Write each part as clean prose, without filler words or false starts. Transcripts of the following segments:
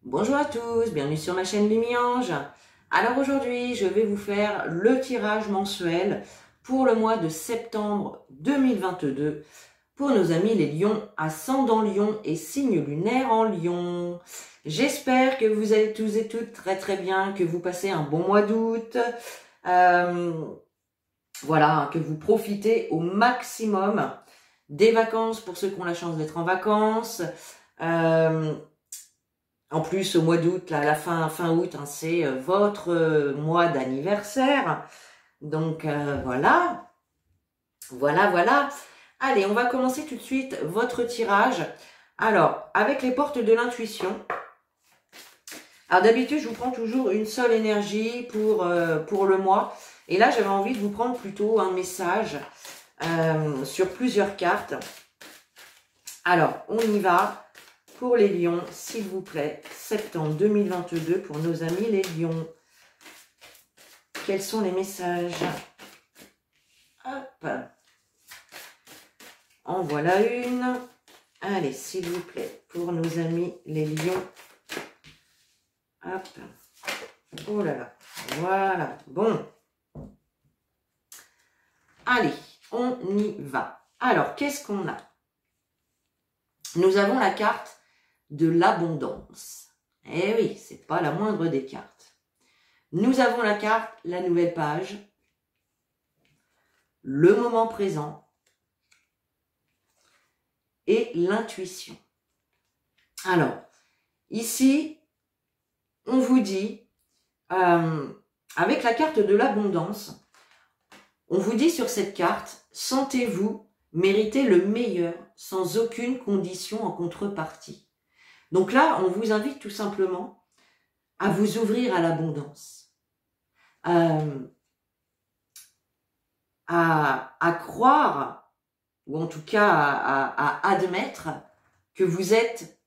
Bonjour à tous, bienvenue sur ma chaîne Lumiange. Alors aujourd'hui, je vais vous faire le tirage mensuel pour le mois de septembre 2022 pour nos amis les lions, ascendant lion et signe lunaire en lion. J'espère que vous allez tous et toutes très bien, que vous passez un bon mois d'août. Voilà, que vous profitez au maximum des vacances pour ceux qui ont la chance d'être en vacances. En plus, au mois d'août, à la fin août, hein, c'est votre mois d'anniversaire. Donc voilà. Allez, on va commencer tout de suite votre tirage. Alors, avec les portes de l'intuition. Alors d'habitude, je vous prends toujours une seule énergie pour le mois. Et là, j'avais envie de vous prendre plutôt un message sur plusieurs cartes. Alors, on y va. Pour les lions, s'il vous plaît, septembre 2022 pour nos amis les lions. Quels sont les messages? Hop. En voilà une. Allez, s'il vous plaît, pour nos amis les lions. Hop. Oh là là. Voilà. Bon. Allez, on y va. Alors, qu'est-ce qu'on a? Nous avons la carte de l'abondance. Eh oui, c'est pas la moindre des cartes. Nous avons la carte, la nouvelle page, le moment présent et l'intuition. Alors, ici, on vous dit, avec la carte de l'abondance, on vous dit sur cette carte, sentez-vous mériter le meilleur sans aucune condition en contrepartie. Donc là, on vous invite tout simplement à vous ouvrir à l'abondance, à croire, ou en tout cas à admettre que vous êtes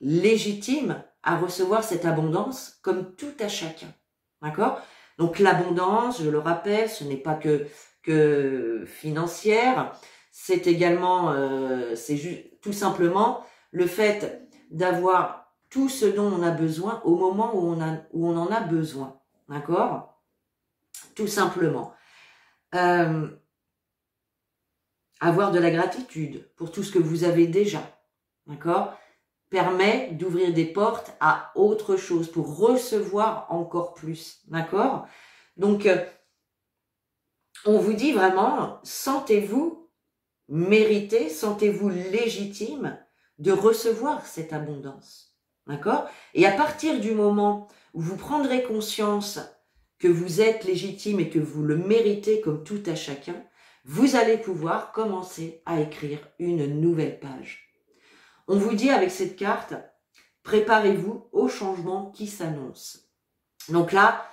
légitime à recevoir cette abondance comme tout à chacun. D'accord? Donc l'abondance, je le rappelle, ce n'est pas que financière, c'est également, c'est juste tout simplement le fait d'avoir tout ce dont on a besoin au moment où on en a besoin. D'accord? Tout simplement. Avoir de la gratitude pour tout ce que vous avez déjà. D'accord? Permet d'ouvrir des portes à autre chose pour recevoir encore plus. D'accord? Donc, on vous dit vraiment, sentez-vous mérité, sentez-vous légitime de recevoir cette abondance. D'accord? Et à partir du moment où vous prendrez conscience que vous êtes légitime et que vous le méritez comme tout à chacun, vous allez pouvoir commencer à écrire une nouvelle page. On vous dit avec cette carte, préparez-vous au changement qui s'annonce. Donc là,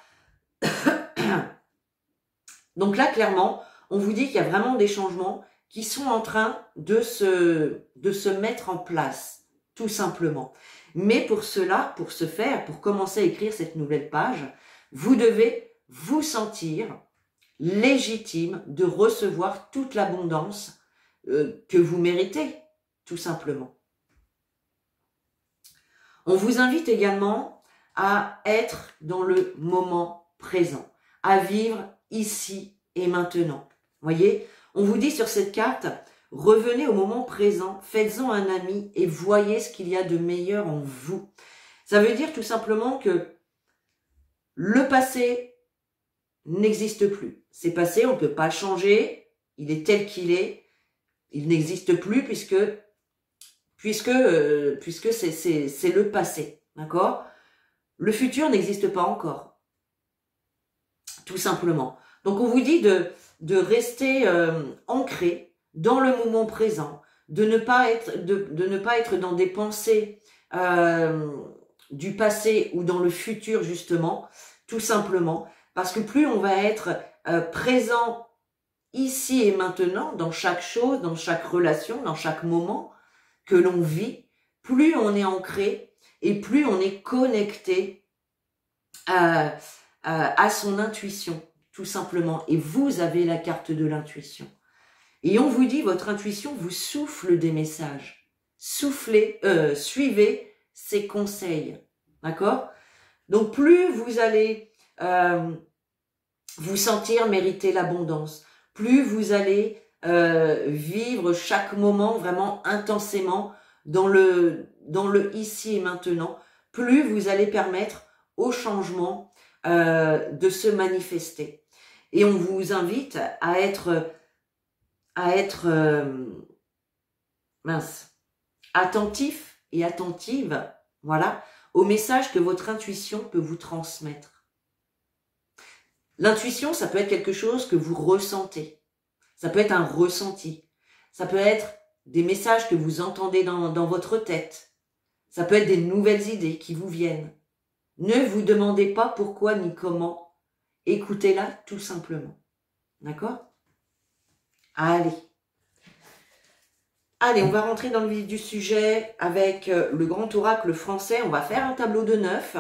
clairement, on vous dit qu'il y a vraiment des changements qui sont en train de se mettre en place, tout simplement. Mais pour cela, pour ce faire, pour commencer à écrire cette nouvelle page, vous devez vous sentir légitime de recevoir toute l'abondance que vous méritez, tout simplement. On vous invite également à être dans le moment présent, à vivre ici et maintenant. Voyez, on vous dit sur cette carte, revenez au moment présent, faites-en un ami et voyez ce qu'il y a de meilleur en vous. Ça veut dire tout simplement que le passé n'existe plus. C'est passé, on ne peut pas le changer, il est tel qu'il est, il n'existe plus puisque c'est le passé, d'accord? Le futur n'existe pas encore, tout simplement. Donc on vous dit de rester ancré dans le moment présent, de ne pas être dans des pensées du passé ou dans le futur justement, tout simplement, parce que plus on va être présent ici et maintenant, dans chaque chose, dans chaque relation, dans chaque moment que l'on vit, plus on est ancré et plus on est connecté à son intuition, tout simplement. Et vous avez la carte de l'intuition. Et on vous dit, votre intuition vous souffle des messages. Suivez ses conseils. D'accord? Donc, plus vous allez vous sentir mériter l'abondance, plus vous allez vivre chaque moment vraiment intensément dans le ici et maintenant, plus vous allez permettre au changement de se manifester. Et on vous invite à être attentif et attentive, voilà, au message que votre intuition peut vous transmettre. L'intuition, ça peut être quelque chose que vous ressentez. Ça peut être un ressenti. Ça peut être des messages que vous entendez dans votre tête. Ça peut être des nouvelles idées qui vous viennent. Ne vous demandez pas pourquoi ni comment. Écoutez-la tout simplement. D'accord? Allez. Allez, on va rentrer dans le vif du sujet avec le grand oracle français. On va faire un tableau de 9.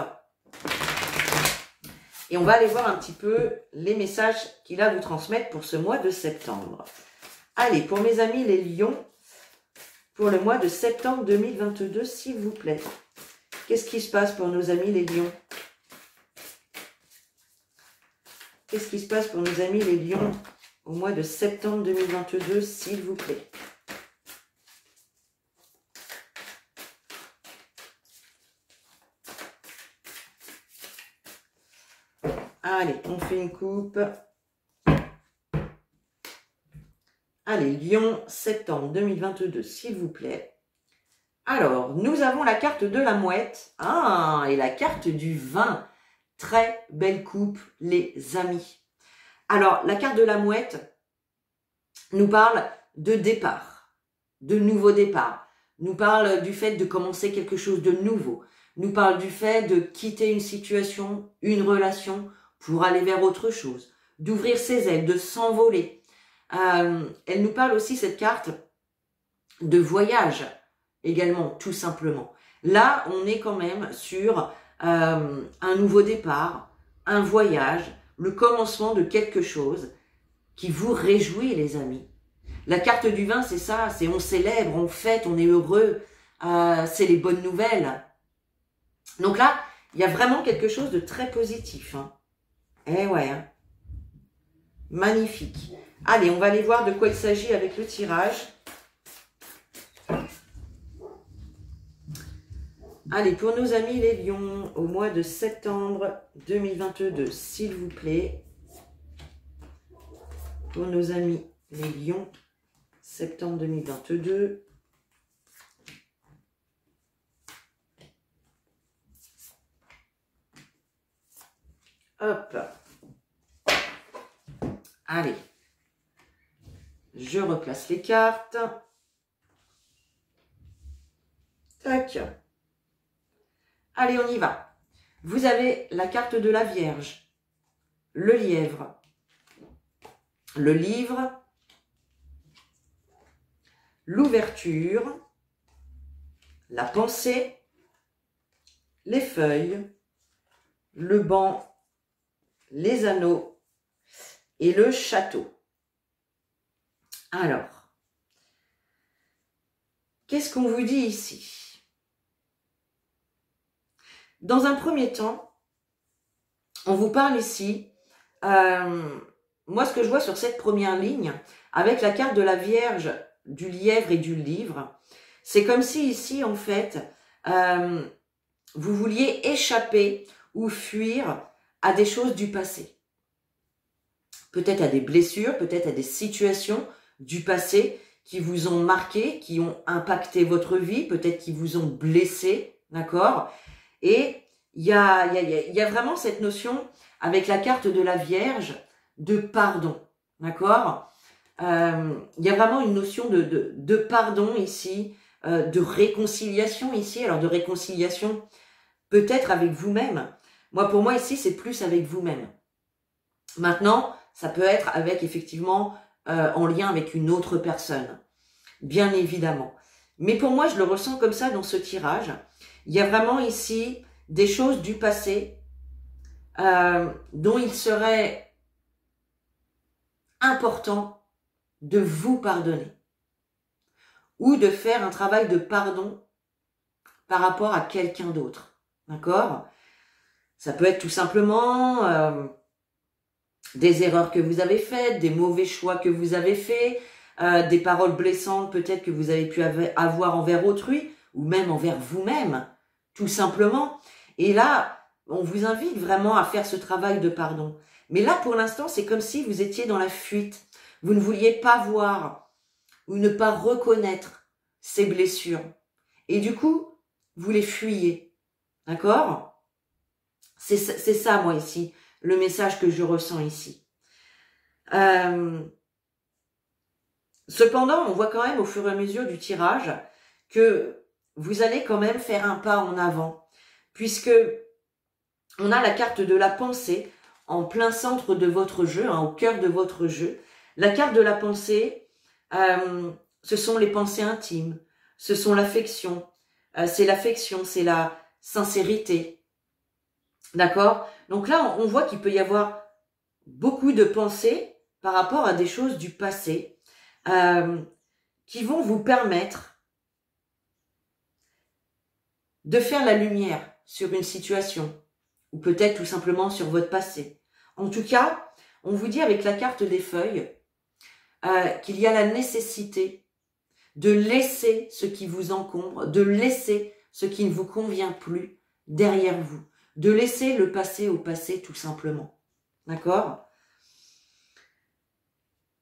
Et on va aller voir un petit peu les messages qu'il a à vous transmettre pour ce mois de septembre. Allez, pour mes amis les lions, pour le mois de septembre 2022, s'il vous plaît. Qu'est-ce qui se passe pour nos amis les lions? Qu'est-ce qui se passe pour nos amis les lions au mois de septembre 2022, s'il vous plaît? Allez, on fait une coupe. Allez, Lion, septembre 2022, s'il vous plaît. Alors, nous avons la carte de la mouette. Ah, et la carte du vin. Très belle coupe, les amis. Alors, la carte de la mouette nous parle de départ, de nouveau départ. Nous parle du fait de commencer quelque chose de nouveau. Nous parle du fait de quitter une situation, une relation, pour aller vers autre chose, d'ouvrir ses ailes, de s'envoler. Elle nous parle aussi, cette carte, de voyage, également, tout simplement. Là, on est quand même sur un nouveau départ, un voyage, le commencement de quelque chose qui vous réjouit, les amis. La carte du vin, c'est ça, c'est on célèbre, on fête, on est heureux, c'est les bonnes nouvelles. Donc là, il y a vraiment quelque chose de très positif, hein. Eh ouais, hein. Magnifique. Allez, on va aller voir de quoi il s'agit avec le tirage. Allez, pour nos amis les lions, au mois de septembre 2022, s'il vous plaît. Pour nos amis les lions, septembre 2022. Hop. Allez. Je replace les cartes. Tac. Allez, on y va. Vous avez la carte de la Vierge, le lièvre, le livre, l'ouverture, la pensée, les feuilles, le banc, les anneaux et le château. Alors, qu'est-ce qu'on vous dit ici? Dans un premier temps, on vous parle ici, moi ce que je vois sur cette première ligne, avec la carte de la Vierge, du lièvre et du livre, c'est comme si ici, en fait, vous vouliez échapper ou fuir à des choses du passé. Peut-être à des blessures, peut-être à des situations du passé qui vous ont marqué, qui ont impacté votre vie, peut-être qui vous ont blessé, d'accord? Et il y a vraiment cette notion, avec la carte de la Vierge, de pardon, d'accord? Il y a vraiment une notion de pardon ici, de réconciliation ici. Alors de réconciliation peut-être avec vous-même. Moi, pour moi ici, c'est plus avec vous-même. Maintenant, ça peut être avec effectivement en lien avec une autre personne, bien évidemment. Mais pour moi, je le ressens comme ça dans ce tirage. Il y a vraiment ici des choses du passé dont il serait important de vous pardonner ou de faire un travail de pardon par rapport à quelqu'un d'autre. d'accord? Ça peut être tout simplement des erreurs que vous avez faites, des mauvais choix que vous avez faits, des paroles blessantes peut-être que vous avez pu avoir envers autrui, ou même envers vous-même, tout simplement. Et là, on vous invite vraiment à faire ce travail de pardon. Mais là, pour l'instant, c'est comme si vous étiez dans la fuite. Vous ne vouliez pas voir ou ne pas reconnaître ces blessures. Et du coup, vous les fuyez. D'accord? C'est ça, moi, ici, le message que je ressens ici. Cependant, on voit quand même au fur et à mesure du tirage que vous allez quand même faire un pas en avant, puisque on a la carte de la pensée en plein centre de votre jeu, hein, au cœur de votre jeu. La carte de la pensée, ce sont les pensées intimes, ce sont l'affection, c'est la sincérité. D'accord? Donc là, on voit qu'il peut y avoir beaucoup de pensées par rapport à des choses du passé qui vont vous permettre de faire la lumière sur une situation ou peut-être tout simplement sur votre passé. En tout cas, on vous dit avec la carte des feuilles qu'il y a la nécessité de laisser ce qui vous encombre, de laisser ce qui ne vous convient plus derrière vous, de laisser le passé au passé tout simplement. D'accord?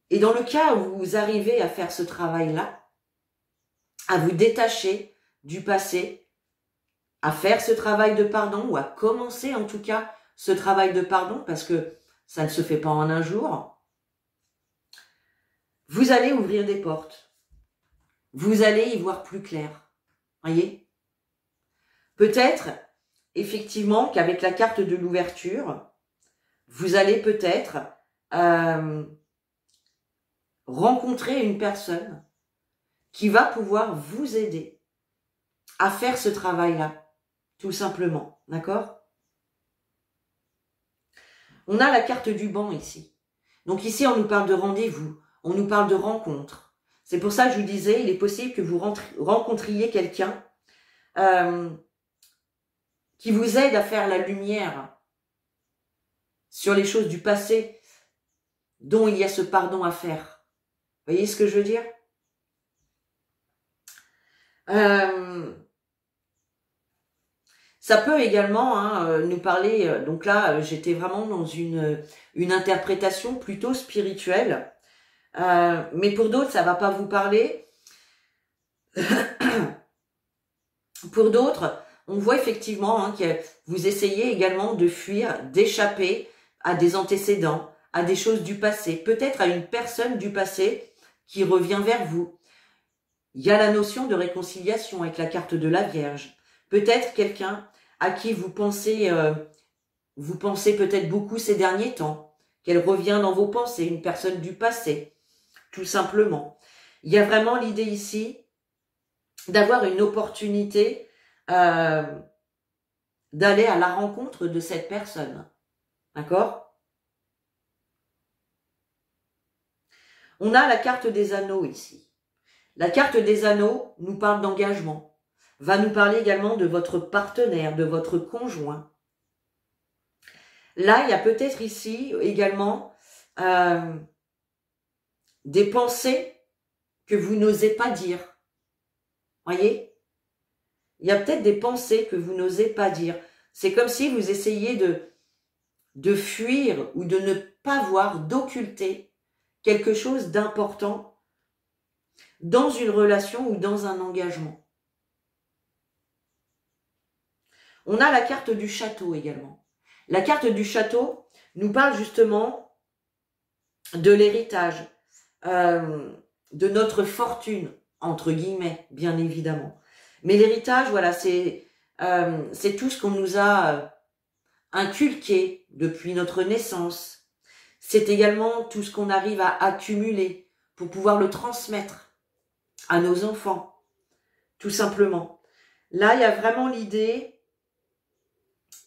Et dans le cas où vous arrivez à faire ce travail-là, à vous détacher du passé, à faire ce travail de pardon, ou à commencer en tout cas ce travail de pardon, parce que ça ne se fait pas en un jour, vous allez ouvrir des portes. Vous allez y voir plus clair. Voyez? Peut-être, effectivement, qu'avec la carte de l'ouverture, vous allez peut-être rencontrer une personne qui va pouvoir vous aider à faire ce travail-là, tout simplement. D'accord? On a la carte du banc ici. Donc ici, on nous parle de rendez-vous, on nous parle de rencontre. C'est pour ça que je vous disais, il est possible que vous rencontriez quelqu'un qui vous aide à faire la lumière sur les choses du passé dont il y a ce pardon à faire. Vous voyez ce que je veux dire? Ça peut également nous parler, donc là j'étais vraiment dans une interprétation plutôt spirituelle, mais pour d'autres ça va pas vous parler. Pour d'autres, on voit effectivement que vous essayez également de fuir, d'échapper à des antécédents, à des choses du passé, peut-être à une personne du passé qui revient vers vous. Il y a la notion de réconciliation avec la carte de la Vierge. Peut-être quelqu'un à qui vous pensez peut-être beaucoup ces derniers temps, qu'elle revient dans vos pensées, une personne du passé, tout simplement. Il y a vraiment l'idée ici d'avoir une opportunité d'aller à la rencontre de cette personne. D'accord? On a la carte des anneaux ici. La carte des anneaux nous parle d'engagement, va nous parler également de votre partenaire, de votre conjoint. Là, il y a peut-être ici également des pensées que vous n'osez pas dire. Voyez? Il y a peut-être des pensées que vous n'osez pas dire. C'est comme si vous essayiez de fuir ou de ne pas voir, d'occulter quelque chose d'important dans une relation ou dans un engagement. On a la carte du château également. La carte du château nous parle justement de l'héritage, de notre fortune, entre guillemets, bien évidemment. Mais l'héritage, voilà, c'est tout ce qu'on nous a inculqué depuis notre naissance. C'est également tout ce qu'on arrive à accumuler pour pouvoir le transmettre à nos enfants, tout simplement. Là, il y a vraiment l'idée...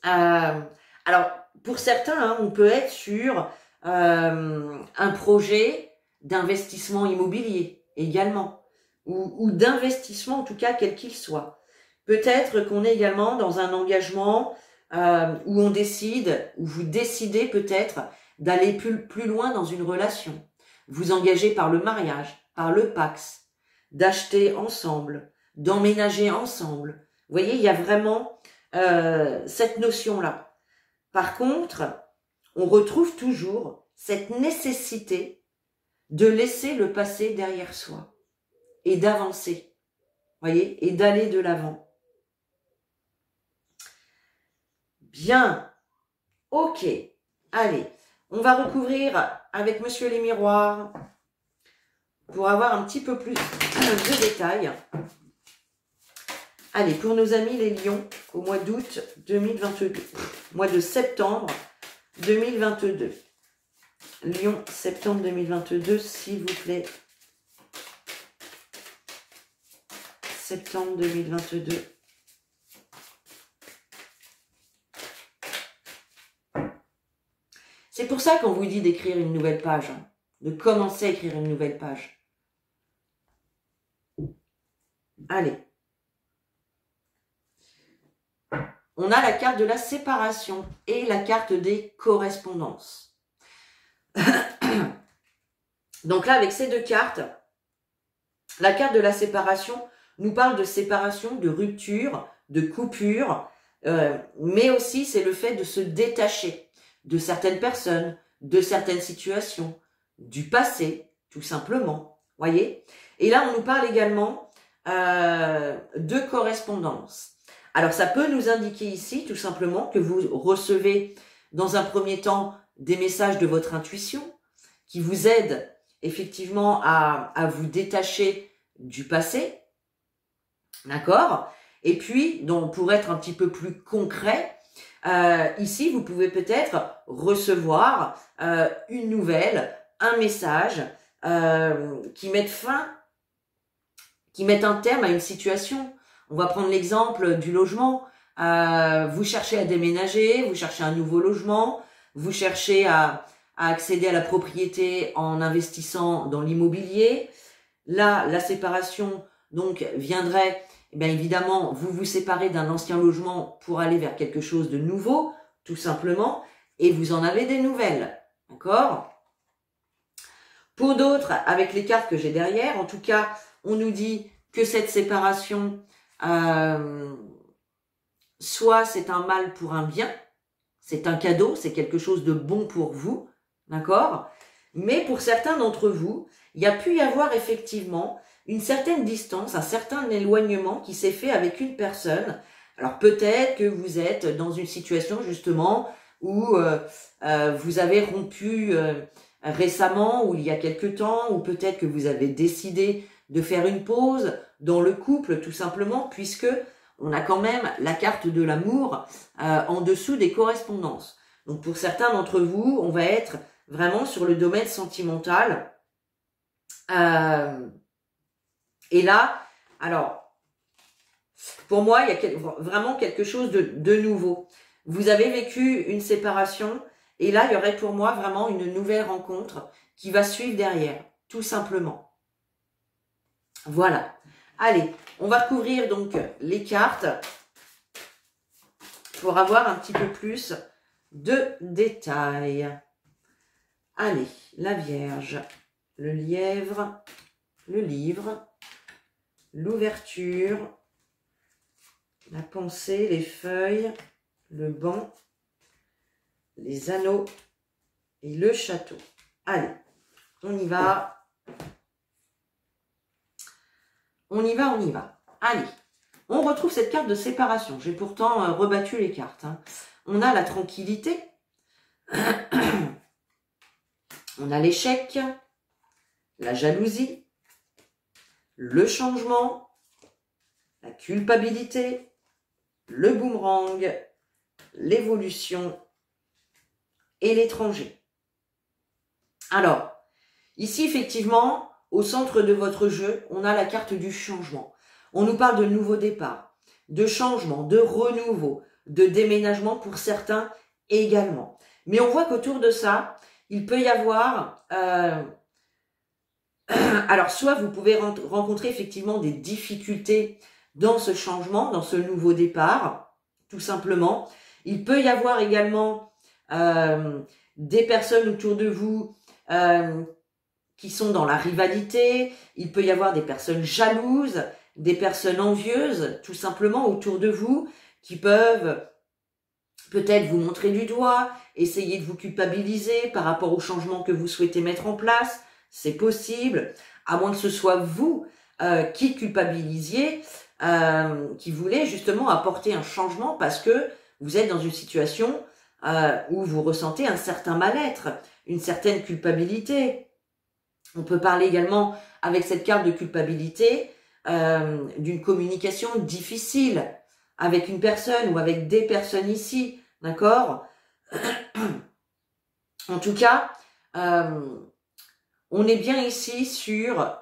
alors, pour certains, on peut être sur un projet d'investissement immobilier également, ou d'investissement en tout cas quel qu'il soit. Peut-être qu'on est également dans un engagement où on décide, où vous décidez peut-être d'aller plus loin dans une relation. Vous engagez par le mariage, par le Pacs, d'acheter ensemble, d'emménager ensemble. Vous voyez, il y a vraiment cette notion-là. Par contre, on retrouve toujours cette nécessité de laisser le passé derrière soi et d'avancer, voyez, et d'aller de l'avant. Bien, ok, allez, on va recouvrir avec Monsieur les Miroirs pour avoir un petit peu plus de détails. Allez, pour nos amis les lions, au mois d'août 2022, mois de septembre 2022. Lion, septembre 2022, s'il vous plaît. Septembre 2022. C'est pour ça qu'on vous dit d'écrire une nouvelle page, hein, de commencer à écrire une nouvelle page. Allez. On a la carte de la séparation et la carte des correspondances. Donc là, avec ces deux cartes, la carte de la séparation nous parle de séparation, de rupture, de coupure, mais aussi c'est le fait de se détacher de certaines personnes, de certaines situations, du passé, tout simplement. Voyez? Et là, on nous parle également de correspondance. Alors, ça peut nous indiquer ici, tout simplement, que vous recevez, dans un premier temps, des messages de votre intuition qui vous aident, effectivement, à vous détacher du passé. D'accord? Et puis, donc, pour être un petit peu plus concret, ici, vous pouvez peut-être recevoir une nouvelle, un message qui mette un terme à une situation. On va prendre l'exemple du logement. Vous cherchez à déménager, vous cherchez un nouveau logement, vous cherchez à accéder à la propriété en investissant dans l'immobilier. Là, la séparation donc viendrait, eh bien évidemment, vous vous séparez d'un ancien logement pour aller vers quelque chose de nouveau, tout simplement, et vous en avez des nouvelles. D'accord? Pour d'autres, avec les cartes que j'ai derrière, en tout cas, on nous dit que cette séparation, soit c'est un mal pour un bien, c'est un cadeau, c'est quelque chose de bon pour vous, d'accord? Mais pour certains d'entre vous, il y a pu y avoir effectivement une certaine distance, un certain éloignement qui s'est fait avec une personne. Alors peut-être que vous êtes dans une situation justement où vous avez rompu récemment ou il y a quelque temps, ou peut-être que vous avez décidé de faire une pause dans le couple tout simplement, puisque on a quand même la carte de l'amour en dessous des correspondances. Donc pour certains d'entre vous, on va être vraiment sur le domaine sentimental. Et là, alors, pour moi, il y a vraiment quelque chose de nouveau. Vous avez vécu une séparation, et là, il y aurait pour moi vraiment une nouvelle rencontre qui va suivre derrière, tout simplement. Voilà. Allez, on va recouvrir donc les cartes pour avoir un petit peu plus de détails. Allez, la Vierge, le lièvre, le livre, l'ouverture, la pensée, les feuilles, le banc, les anneaux et le château. Allez, on y va. On y va, on y va. Allez, on retrouve cette carte de séparation. J'ai pourtant rebattu les cartes. Hein. On a la tranquillité. On a l'échec, la jalousie, le changement, la culpabilité, le boomerang, l'évolution et l'étranger. Alors, ici, effectivement, au centre de votre jeu, on a la carte du changement. On nous parle de nouveau départ, de changement, de renouveau, de déménagement pour certains également. Mais on voit qu'autour de ça, il peut y avoir... alors, soit vous pouvez rencontrer effectivement des difficultés dans ce changement, dans ce nouveau départ, tout simplement. Il peut y avoir également des personnes autour de vous qui sont dans la rivalité. Il peut y avoir des personnes jalouses, des personnes envieuses, tout simplement autour de vous, qui peuvent peut-être vous montrer du doigt, essayer de vous culpabiliser par rapport au changement que vous souhaitez mettre en place. C'est possible, à moins que ce soit vous qui culpabilisiez, qui voulez justement apporter un changement parce que vous êtes dans une situation où vous ressentez un certain mal-être, une certaine culpabilité. On peut parler également, avec cette carte de culpabilité, d'une communication difficile avec une personne ou avec des personnes ici, d'accord? En tout cas, on est bien ici sur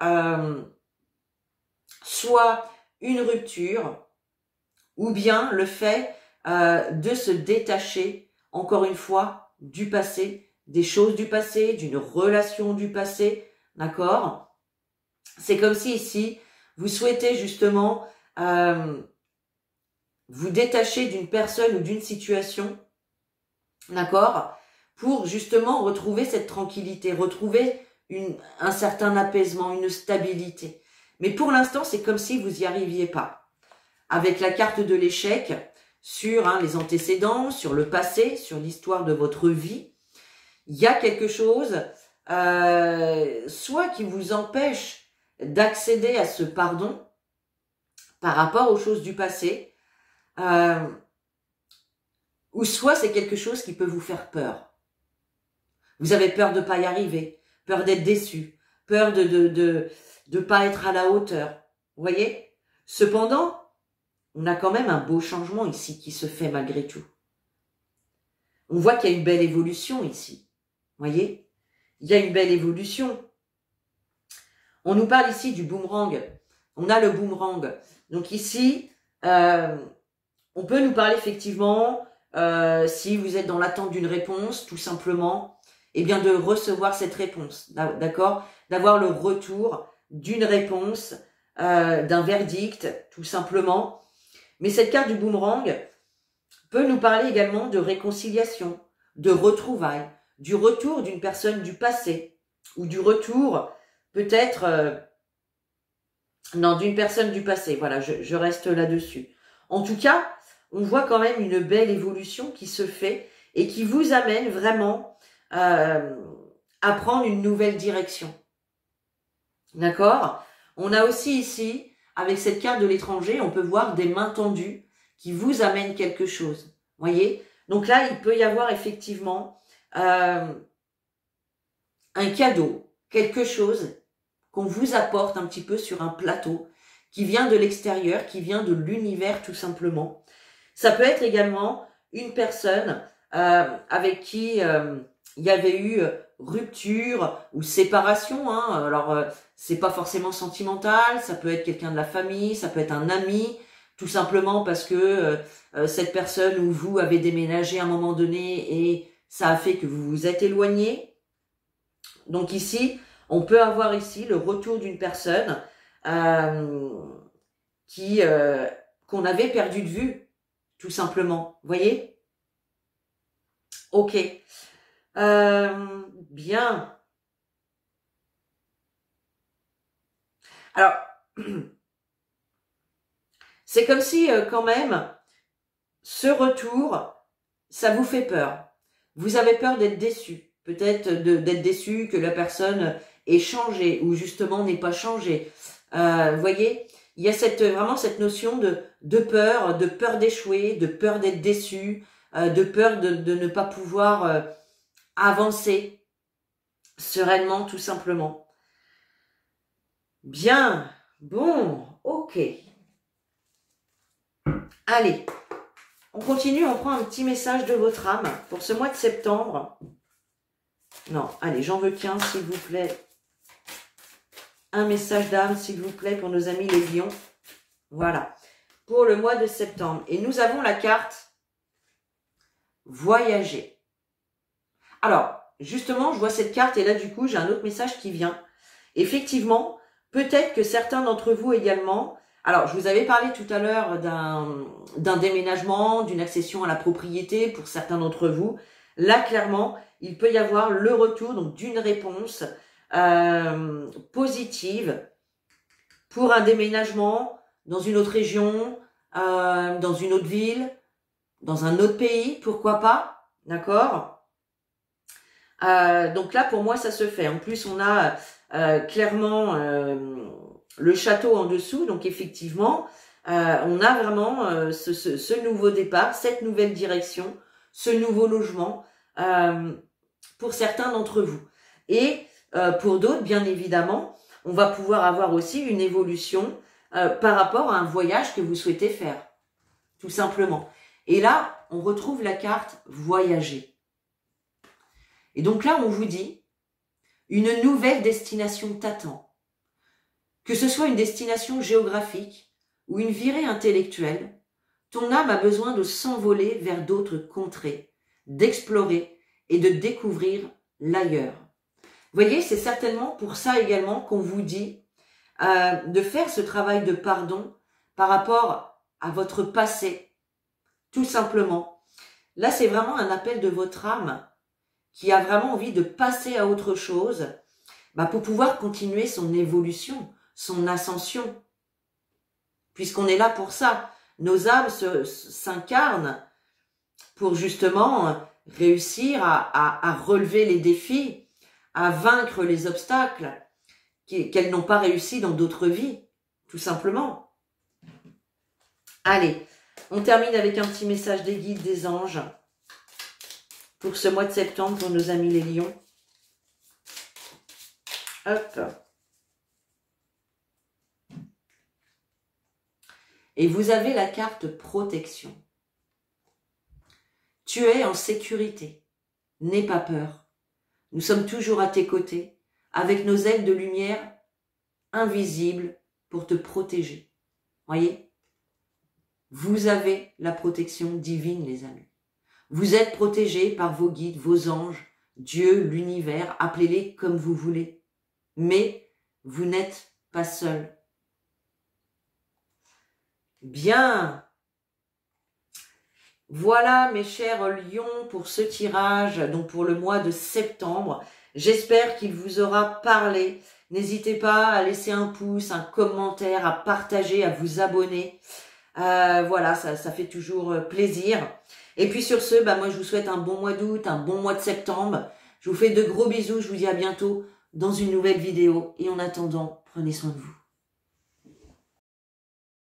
soit une rupture ou bien le fait de se détacher, encore une fois, du passé, des choses du passé, d'une relation du passé, d'accord? C'est comme si ici, vous souhaitez justement vous détacher d'une personne ou d'une situation, d'accord? Pour justement retrouver cette tranquillité, retrouver un certain apaisement, une stabilité. Mais pour l'instant, c'est comme si vous n'y arriviez pas. Avec la carte de l'échec, sur les antécédents, sur le passé, sur l'histoire de votre vie, il y a quelque chose, soit qui vous empêche d'accéder à ce pardon par rapport aux choses du passé, ou soit c'est quelque chose qui peut vous faire peur. Vous avez peur de ne pas y arriver, peur d'être déçu, peur de pas être à la hauteur. Vous voyez? Cependant, on a quand même un beau changement ici qui se fait malgré tout. On voit qu'il y a une belle évolution ici. Vous voyez? Il y a une belle évolution. On nous parle ici du boomerang. On a le boomerang. Donc ici, on peut nous parler effectivement, si vous êtes dans l'attente d'une réponse, tout simplement, eh bien de recevoir cette réponse, d'accord? D'avoir le retour d'une réponse, d'un verdict, tout simplement. Mais cette carte du boomerang peut nous parler également de réconciliation, de retrouvailles, du retour d'une personne du passé, ou du retour peut-être d'une personne du passé. Voilà, je reste là-dessus. En tout cas, on voit quand même une belle évolution qui se fait et qui vous amène vraiment à prendre une nouvelle direction. D'accord? On a aussi ici, avec cette carte de l'étranger, on peut voir des mains tendues qui vous amènent quelque chose. Voyez? Donc là, il peut y avoir effectivement un cadeau, quelque chose qu'on vous apporte un petit peu sur un plateau, qui vient de l'extérieur, qui vient de l'univers tout simplement. Ça peut être également une personne avec qui il y avait eu rupture ou séparation. Alors, c'est pas forcément sentimental, ça peut être quelqu'un de la famille, ça peut être un ami, tout simplement parce que cette personne ou vous avez déménagé à un moment donné et ça a fait que vous vous êtes éloigné. Donc ici, on peut avoir ici le retour d'une personne qu'on avait perdu de vue, tout simplement. Vous voyez? Ok. Bien. Alors, c'est comme si quand même, ce retour, ça vous fait peur. Vous avez peur d'être déçu. Peut-être d'être déçu que la personne ait changé ou justement n'ait pas changé. Vous voyez, il y a vraiment cette notion de peur d'échouer, de peur d'être déçu, de peur de ne pas pouvoir avancer sereinement, tout simplement. Bien, bon, ok. Allez, on continue, on prend un petit message de votre âme pour ce mois de septembre. Non, allez, j'en veux qu'un, s'il vous plaît. Un message d'âme, s'il vous plaît, pour nos amis les lions. Voilà, pour le mois de septembre. Et nous avons la carte voyager. Alors, justement, je vois cette carte et là, du coup, j'ai un autre message qui vient. Effectivement, peut-être que certains d'entre vous également Alors, je vous avais parlé tout à l'heure d'un déménagement, d'une accession à la propriété pour certains d'entre vous. Là, clairement, il peut y avoir le retour donc d'une réponse positive pour un déménagement dans une autre région, dans une autre ville, dans un autre pays, pourquoi pas, d'accord? Donc là, pour moi, ça se fait. En plus, on a clairement le château en dessous, donc effectivement, on a vraiment ce nouveau départ, cette nouvelle direction, ce nouveau logement pour certains d'entre vous. Et pour d'autres, bien évidemment, on va pouvoir avoir aussi une évolution par rapport à un voyage que vous souhaitez faire, tout simplement. Et là, on retrouve la carte voyager. Et donc là, on vous dit, une nouvelle destination t'attend. Que ce soit une destination géographique ou une virée intellectuelle, ton âme a besoin de s'envoler vers d'autres contrées, d'explorer et de découvrir l'ailleurs. Vous voyez, c'est certainement pour ça également qu'on vous dit de faire ce travail de pardon par rapport à votre passé, tout simplement. Là, c'est vraiment un appel de votre âme qui a vraiment envie de passer à autre chose pour pouvoir continuer son évolution, son ascension. Puisqu'on est là pour ça. Nos âmes s'incarnent pour justement réussir à relever les défis, à vaincre les obstacles qu'elles n'ont pas réussi dans d'autres vies, tout simplement. Allez, on termine avec un petit message des guides, des anges, pour ce mois de septembre, pour nos amis les lions. Hop. Et vous avez la carte protection. Tu es en sécurité. N'aie pas peur. Nous sommes toujours à tes côtés, avec nos ailes de lumière invisibles pour te protéger. Voyez? Vous avez la protection divine, les amis. Vous êtes protégés par vos guides, vos anges, Dieu, l'univers, appelez-les comme vous voulez. Mais vous n'êtes pas seuls. Bien. Voilà mes chers lions pour ce tirage, donc pour le mois de septembre. J'espère qu'il vous aura parlé. N'hésitez pas à laisser un pouce, un commentaire, à partager, à vous abonner. Voilà, ça fait toujours plaisir. Et puis sur ce, moi je vous souhaite un bon mois d'août, un bon mois de septembre. Je vous fais de gros bisous, je vous dis à bientôt dans une nouvelle vidéo. Et en attendant, prenez soin de vous.